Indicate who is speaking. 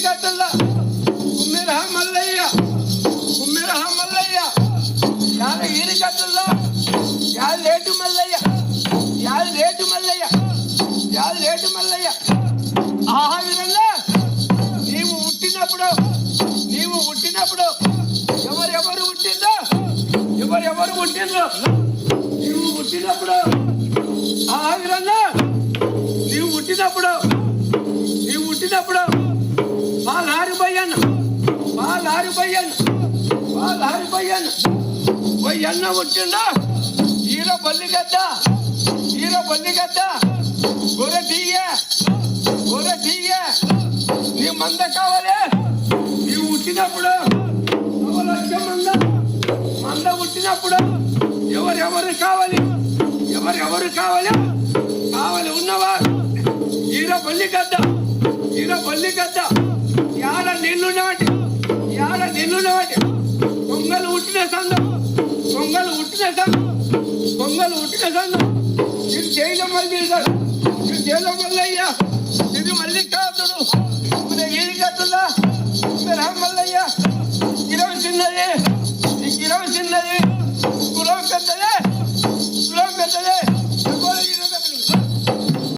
Speaker 1: ఈరికట్టుల్లా కుమ్మిరా మల్లయ్య కుమ్మిరా మల్లయ్య యాల ఈరికట్టుల్లా యాల లేటు మల్లయ్య యాల లేటు మల్లయ్య యాల లేటు మల్లయ్య ఆ విధంగా నీవు పుట్టినప్పుడు ఎవరెవరు పుట్టిందో ఎవరెవరు పుట్టిందో నీవు పుట్టినప్పుడు ఆ విధంగా నీవు పుట్టినప్పుడు పాలారి బయ్యన్న బయ్యన్న పుట్టిందో ఈర బల్లిగడ్డ గొర్రె తీయ నీ మంద కావాలి నీవు పుట్టినప్పుడు మంద పుట్టినప్పుడు ఎవరెవరు కావాలి ఉన్నవారు ఈర బల్లిగడ్డ యాడ నిన్ను నాటి పొంగలు పుట్టిన సందం ఇది చేయడం మల్లయ్య ఇది మల్లికార్జుడు ఈరికట్టుల్లా మల్లయ్య